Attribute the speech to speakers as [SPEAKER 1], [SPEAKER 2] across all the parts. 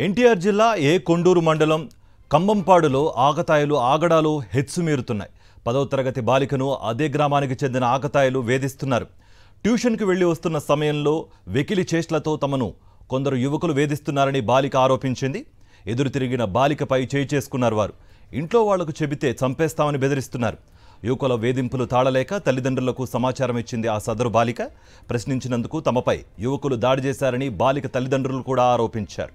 [SPEAKER 1] ఎన్టీఆర్ జిల్లా కొండూరు మండలం కంబంపాడులో ఆగతాయిలు ఆగడాలు హెచ్చుమీరుతున్నాయి. 10వ తరగతి బాలికను అదే గ్రామానికి చెందిన ఆగతాయిలు వేధిస్తున్నారు. ట్యూషన్కి వెళ్లి వస్తున్న సమయంలో వెకిలి చేష్టలతో తమను కొందరు యువకులు వేధిస్తున్నారని బాలిక ఆరోపించింది. ఎదురు తిరిగిన బాలికపై చేయి చేసుకున్నారు. వారు ఇంట్లో వాళ్లకు చెబితే చంపేస్తామని బెదిరిస్తున్నారు. యువకుల వేధింపులు తాళలేక తల్లిదండ్రులకు సమాచారం ఇచ్చింది ఆ సదరు బాలిక. ప్రశ్నించినందుకు తమపై యువకులు దాడి చేశారని బాలిక తల్లిదండ్రులు కూడా ఆరోపించారు.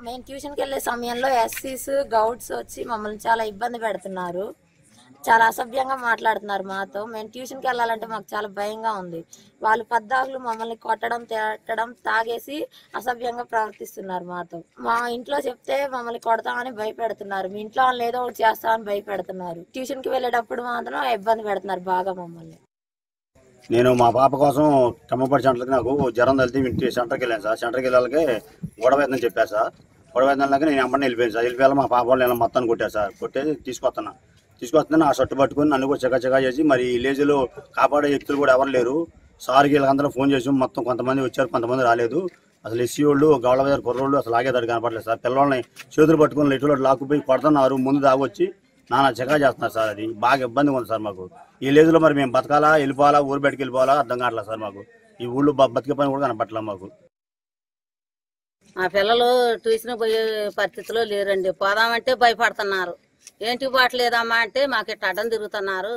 [SPEAKER 2] మేము ట్యూషన్కి వెళ్ళే సమయంలో ఎస్సీస్ గౌడ్స్ వచ్చి మమ్మల్ని చాలా ఇబ్బంది పెడుతున్నారు. చాలా అసభ్యంగా మాట్లాడుతున్నారు మాతో. మేము ట్యూషన్కి వెళ్ళాలంటే మాకు చాలా భయంగా ఉంది. వాళ్ళు పద్దాకులు మమ్మల్ని కొట్టడం తిట్టడం తాగేసి అసభ్యంగా ప్రవర్తిస్తున్నారు మాతో. మా ఇంట్లో చెప్తే మమ్మల్ని కొడతామని భయపెడుతున్నారు. మీ ఇంట్లో వాళ్ళు ఏదో ఒకటి చేస్తామని భయపెడుతున్నారు. ట్యూషన్కి వెళ్ళేటప్పుడు మాత్రం ఇబ్బంది పెడుతున్నారు బాగా మమ్మల్ని.
[SPEAKER 3] నేను మా పాప కోసం కమ్మపాటి సెంటర్కి నాకు జ్వరం తలితే ఇంటి సెంటర్కి వెళ్ళాను సార్. సెంటర్కి వెళ్ళాలకే గొడవ అవుతుందని చెప్పారు సార్. గొడవ అవుతుందాక నేను అమ్మని వెళ్ళిపోయాను సార్. వెళ్ళిపోయాలి మా పాప వాళ్ళు నేను మొత్తాన్ని కొట్టాను సార్. కొట్టేసి తీసుకొస్తున్నా ఆ షర్టు పట్టుకుని నన్ను కూడా చెక్క చేసి మరి విలేజ్లో కాపాడే వ్యక్తులు కూడా ఎవరు లేరు. సార్కి వీళ్ళకందరూ ఫోన్ చేసి మొత్తం కొంతమంది వచ్చారు, కొంతమంది రాలేదు. అసలు ఎస్సీ వాళ్ళు గౌడ బజార్ కుర్రోళ్ళు అసలు ఆగేదాడు కనపడలేదు సార్. పిల్లల్ని చేతులు పట్టుకుని ఎటువంటి లాక్కుపోయి కొడుతున్నారు. ముందు దాగొచ్చి నానా చెకా చేస్తున్నారు సార్. అది బాగా ఇబ్బందిగా ఉంది సార్ మాకు. ఈ లేజులో మరి మేము బతకాలా, వెళ్ళిపోవాలా, ఊరు బయటకు వెళ్ళిపోవాలా అర్థం కావట్లేదు సార్ మాకు. ఈ ఊళ్ళో బతికే పని కూడా కనపట్లేదు మాకు.
[SPEAKER 4] మా పిల్లలు ట్యూషన్ పోయే పరిస్థితిలో లేరండి. పోదామంటే భయపడుతున్నారు. ఏంటి బాటలేదమ్మా అంటే మాకు ఇట్లా అడ్డం తిరుగుతున్నారు,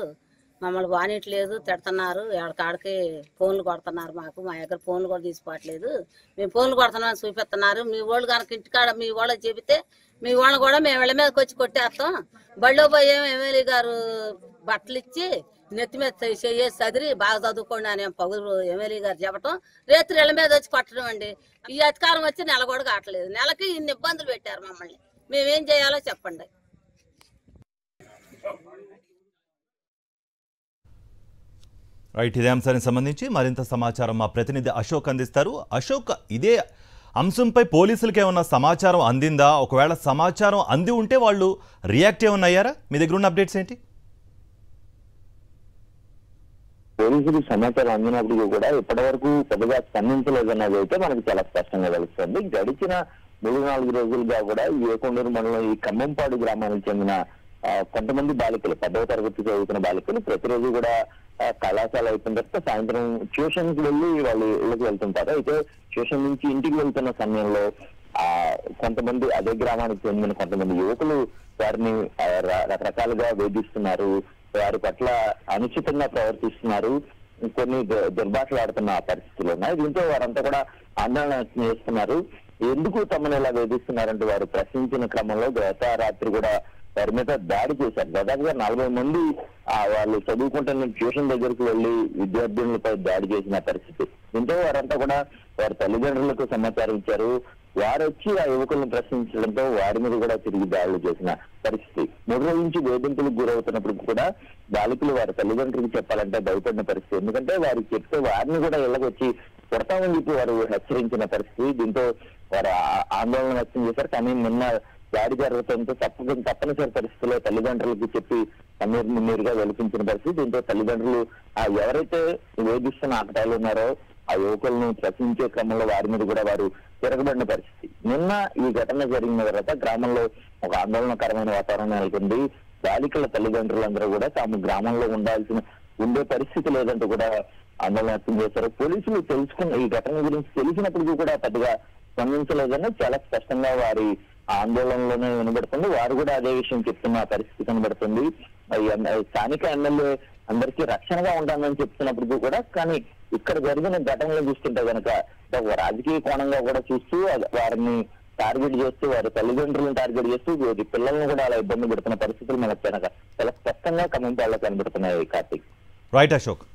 [SPEAKER 4] మమ్మల్ని బానిట్లేదు, తిడుతున్నారు. ఎక్కడికాడికి ఫోన్లు కొడుతున్నారు. మాకు మా దగ్గర ఫోన్లు కూడా తీసుకోవట్లేదు. మేము ఫోన్లు కొడుతున్నామని చూపిస్తున్నారు. మీ వాళ్ళు కనుక ఇంటికాడ మీ వాళ్ళకి చెబితే మీ వాళ్ళని కూడా మేము ఇళ్ళ మీదకి వచ్చి కొట్టేస్తాం. బళ్ళో పోయి ఎమ్మెల్యే గారు బట్టలు ఇచ్చి నెత్తి మీద చేసి చదిరి బాగా చదువుకోండి అని పగులు ఎమ్మెల్యే గారు చెప్పటం, రేత్రి ఇళ్ళ మీద వచ్చి కొట్టడం అండి. ఈ అధికారం వచ్చి నెల కూడా కావట్లేదు. నెలకి ఇన్ని ఇబ్బందులు పెట్టారు మమ్మల్ని. మేమేం చేయాలో చెప్పండి.
[SPEAKER 1] రైట్, ఇదే అంశానికి సంబంధించి మరింత సమాచారం మా ప్రతినిధి అశోక్ అందిస్తారు. అశోక్, ఇదే అంశంపై పోలీసులకు ఏమన్నా సమాచారం అందిందా? ఒకవేళ సమాచారం అంది ఉంటే వాళ్ళు రియాక్ట్ ఏమన్నా అయ్యారా? మీ దగ్గర ఉన్న అప్డేట్స్ ఏంటి?
[SPEAKER 5] పోలీసులకు సమాచారం అందినప్పటికీ కూడా ఇప్పటి వరకు పెద్దగా స్పందించలేదన్నది అయితే మనకు చాలా స్పష్టంగా తెలుస్తుంది. గడిచిన 3-4 రోజులుగా కూడా ఈ కొండూరు మండలం ఈ కంబంపాడు గ్రామానికి చెందిన కొంతమంది బాలికలు, 10వ తరగతి చదువుతున్న బాలికలు ప్రతిరోజు కూడా కళాశాల అయిపోయిన తర్వాత సాయంత్రం ట్యూషన్కి వెళ్ళి వాళ్ళు ఇళ్ళకి వెళ్తుంటారు. అయితే ట్యూషన్ నుంచి ఇంటికి వెళ్తున్న సమయంలో కొంతమంది అదే గ్రామానికి చెందిన కొంతమంది యువకులు వారిని రకరకాలుగా వేధిస్తున్నారు. వారి పట్ల అనుచితంగా ప్రవర్తిస్తున్నారు. కొన్ని దుర్భాషలాడుతున్న పరిస్థితులు ఉన్నాయి. దీంతో వారంతా కూడా ఆందోళన చేస్తున్నారు. ఎందుకు తమను ఇలా వేధిస్తున్నారంటూ వారు ప్రశ్నించిన క్రమంలో గత రాత్రి కూడా వారి మీద దాడి చేశారు. దాదాపుగా 40 మంది వాళ్ళు చదువుకుంటున్న ట్యూషన్ దగ్గరికి వెళ్లి విద్యార్థులపై దాడి చేసిన పరిస్థితి. దీంతో వారంతా కూడా వారి తల్లిదండ్రులకు సమాచారం ఇచ్చారు. వారు వచ్చి ఆ యువకులను ప్రశ్నించడంతో వారి మీద కూడా తిరిగి దాడులు చేసిన పరిస్థితి. 3 రోజుల నుంచి వేధింపులకు గురవుతున్నప్పుడు కూడా బాలికలు వారి తల్లిదండ్రులకు చెప్పాలంటే భయపడిన పరిస్థితి. ఎందుకంటే వారికి చెప్తే వారిని కూడా ఇళ్ళకి వచ్చి కొడతామని చెప్పి వారు హెచ్చరించిన పరిస్థితి. దీంతో వారు ఆందోళన వ్యక్తం చేశారు. కానీ నిన్న దాడి జరగడంతో తప్పనిసరి పరిస్థితుల్లో తల్లిదండ్రులకు చెప్పి నేరుగా వెలిపించిన పరిస్థితి. దీంతో తల్లిదండ్రులు ఎవరైతే వేధిస్తున్న ఆకటాలు ఉన్నారో ఆ యువకులను ప్రశ్నించే క్రమంలో వారి మీద కూడా వారు తిరగబడిన పరిస్థితి. నిన్న ఈ ఘటన జరిగిన తర్వాత గ్రామంలో ఒక ఆందోళనకరమైన వాతావరణం నెలకొంది. బాలికల తల్లిదండ్రులందరూ కూడా తాము గ్రామంలో ఉండే పరిస్థితి లేదంటూ కూడా ఆందోళన వ్యక్తం చేశారు. పోలీసులు ఈ ఘటన గురించి తెలిసినప్పటికీ కూడా పెద్దగా స్పందించలేదని చాలా స్పష్టంగా వారి ఆందోళనలోనే వినబడుతుంది. వారు కూడా అదే విషయం చెప్తున్న పరిస్థితి కనబడుతుంది. స్థానిక ఎమ్మెల్యే అందరికీ రక్షణగా ఉండాలని చెప్తున్నప్పటికీ కూడా కానీ ఇక్కడ జరిగిన ఘటనలు చూస్తుంటే కనుక ఒక రాజకీయ కోణంగా కూడా చూస్తూ వారిని టార్గెట్ చేస్తూ వారి తల్లిదండ్రులను టార్గెట్ చేస్తూ వారి పిల్లలను కూడా అలా ఇబ్బంది పెడుతున్న పరిస్థితులు మనకు చాలా స్పష్టంగా కంబంపాడులో కనబడుతున్నాయి. కార్తీక్.
[SPEAKER 1] రైట్ అశోక్.